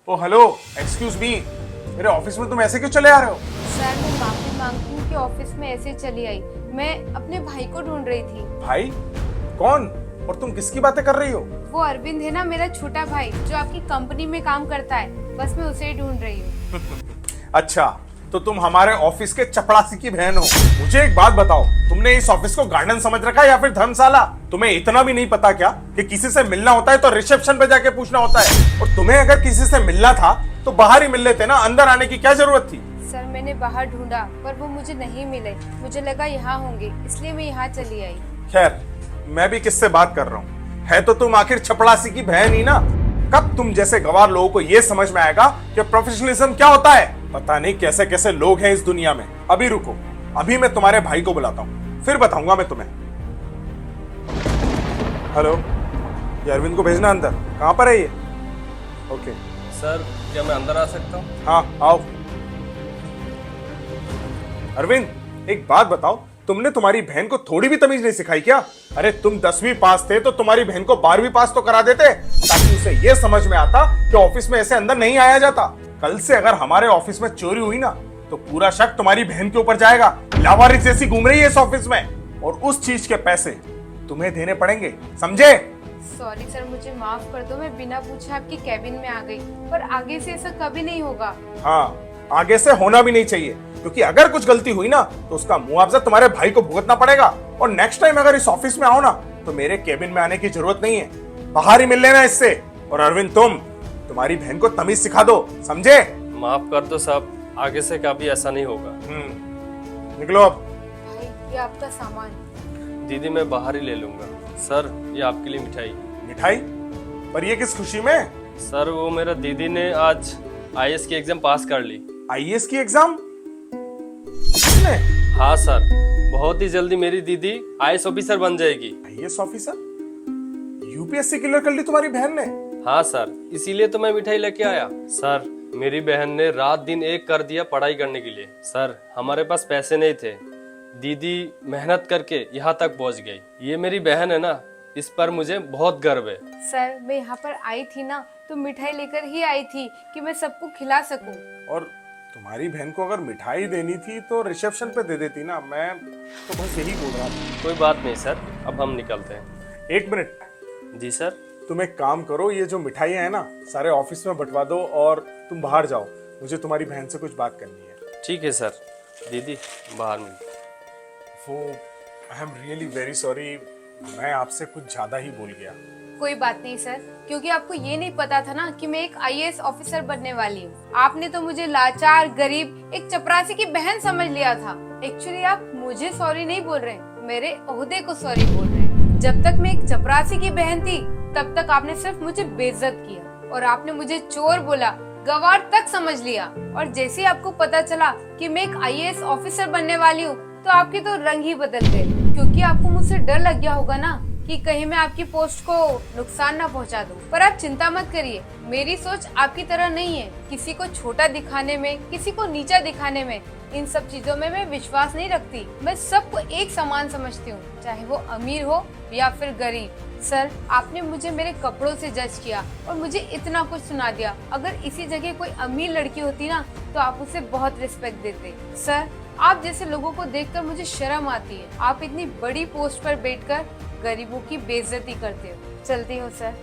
ओ hello, excuse me, मेरे office में तुम ऐसे क्यों चले आ रहे हो? सर मैं माफी मांगती हूँ कि ऑफिस में ऐसे चली आई। मैं अपने भाई को ढूंढ रही थी। भाई? कौन? और तुम किसकी बातें कर रही हो? वो अरविंद है ना, मेरा छोटा भाई जो आपकी कंपनी में काम करता है। बस मैं उसे ही ढूंढ रही हूँ। अच्छा, तो तुम हमारे ऑफिस के चपड़ासी की बहन हो। मुझे एक बात बताओ, तुमने इस ऑफिस को गार्डन समझ रखा है या फिर धर्मशाला? तुम्हें इतना भी नहीं पता क्या कि किसी से मिलना होता है तो रिसेप्शन पे जाके पूछना होता है? और तुम्हें अगर किसी से मिलना था तो बाहर ही मिल लेते ना, अंदर आने की क्या जरूरत थी? सर मैंने बाहर ढूंढा पर वो मुझे नहीं मिले। मुझे लगा यहाँ होंगे, इसलिए मैं यहाँ चली आई। खैर, मैं भी किससे बात कर रहा हूँ, है तो तुम आखिर चपड़ासी की बहन ही ना। कब तुम जैसे गवार लोगों को ये समझ में आएगा कि प्रोफेशनलिज्म क्या होता है? पता नहीं कैसे कैसे लोग हैं इस दुनिया में। अभी रुको, अभी मैं तुम्हारे भाई को बुलाता हूँ, फिर बताऊंगा मैं तुम्हें। हेलो, ये अरविंद को भेजना अंदर। कहाँ पर है ये? ओके सर, क्या मैं अंदर आ सकता हूँ? हाँ आओ। अरविंद, एक बात बताओ, तुमने तुम्हारी बहन को थोड़ी भी तमीज नहीं सिखाई क्या? अरे तुम 10वीं पास थे तो तुम्हारी बहन को 12वीं पास तो करा देते, ताकि उसे ये समझ में आता कि ऑफिस में ऐसे अंदर नहीं आया जाता। कल से अगर हमारे ऑफिस में चोरी हुई ना तो पूरा शक तुम्हारी बहन के ऊपर जाएगा। लावारिस जैसी घूम रही है इस ऑफिस में, और उस चीज के पैसे तुम्हें देने पड़ेंगे, समझे? सॉरी सर, मुझे माफ कर दो। मैं बिना पूछे आपकी कैबिन में आ गई, पर आगे से ऐसा कभी नहीं होगा। हाँ, आगे से होना भी नहीं चाहिए, क्योंकि अगर कुछ गलती हुई ना तो उसका मुआवजा तुम्हारे भाई को भुगतना पड़ेगा। और नेक्स्ट टाइम अगर इस ऑफिस में आओ ना तो मेरे केबिन में आने की जरूरत नहीं है, बाहर ही मिल लेना इससे। और अरविंद, तुम्हारी बहन को तमीज सिखा दो, समझे? माफ कर दो साहब, आगे से कभी ऐसा नहीं होगा। निकलो अब। भाई ये आपका सामान। दीदी मैं बाहर ही ले लूंगा। सर, ये आपके लिए मिठाई। मिठाई? पर ये किस खुशी में? सर, वो मेरा दीदी ने आज आईएएस की एग्जाम पास कर ली। आईएएस की एग्जाम? किसने? हाँ सर, बहुत ही जल्दी मेरी दीदी आईएएस ऑफिसर बन जाएगी। IAS officer? यूपीएससी क्लियर कर ली तुम्हारी बहन ने? हाँ सर, इसीलिए तो मैं मिठाई लेके आया। सर, मेरी बहन ने रात दिन एक कर दिया पढ़ाई करने के लिए। सर, हमारे पास पैसे नहीं थे, दीदी मेहनत करके यहाँ तक पहुँच गई। ये मेरी बहन है ना, इस पर मुझे बहुत गर्व है। सर मैं यहाँ पर आई थी ना तो मिठाई लेकर ही आई थी कि मैं सबको खिला सकूं। और तुम्हारी बहन को अगर मिठाई देनी थी तो रिसेप्शन पे दे देती ना, मैं तो बस यही बोल रहा था। कोई बात नहीं सर, अब हम निकलते हैं। एक मिनट, जी सर। तुम एक काम करो, ये जो मिठाइयाँ है ना सारे ऑफिस में बंटवा दो और तुम बाहर जाओ, मुझे तुम्हारी बहन से कुछ बात करनी है। ठीक है सर। दीदी बाहर मिलते। वो I am really very sorry, मैं आपसे कुछ ज्यादा ही बोल गया। कोई बात नहीं सर, क्योंकि आपको ये नहीं पता था ना कि मैं एक आईएएस ऑफिसर बनने वाली हूँ। आपने तो मुझे लाचार, गरीब, एक चपरासी की बहन समझ लिया था। एक्चुअली आप मुझे सॉरी नहीं बोल रहे, मेरे ओहदे को सॉरी बोल रहे हैं। जब तक मैं एक चपरासी की बहन थी तब तक आपने सिर्फ मुझे बेइज्जत किया और आपने मुझे चोर बोला, गवार तक समझ लिया। और जैसे ही आपको पता चला कि मैं एक आईएएस ऑफिसर बनने वाली हूँ तो आपके तो रंग ही बदल गए, क्योंकि आपको मुझसे डर लग गया होगा ना कि कहीं मैं आपकी पोस्ट को नुकसान ना पहुंचा दूं। पर आप चिंता मत करिए, मेरी सोच आपकी तरह नहीं है। किसी को छोटा दिखाने में, किसी को नीचा दिखाने में, इन सब चीजों में मैं विश्वास नहीं रखती। मैं सबको एक समान समझती हूँ, चाहे वो अमीर हो या फिर गरीब। सर, आपने मुझे मेरे कपड़ों से जज किया और मुझे इतना कुछ सुना दिया। अगर इसी जगह कोई अमीर लड़की होती ना तो आप उसे बहुत रिस्पेक्ट देते। सर, आप जैसे लोगों को देखकर मुझे शर्म आती है। आप इतनी बड़ी पोस्ट पर बैठकर गरीबों की बेइज्जती करते हो। चलती हो सर।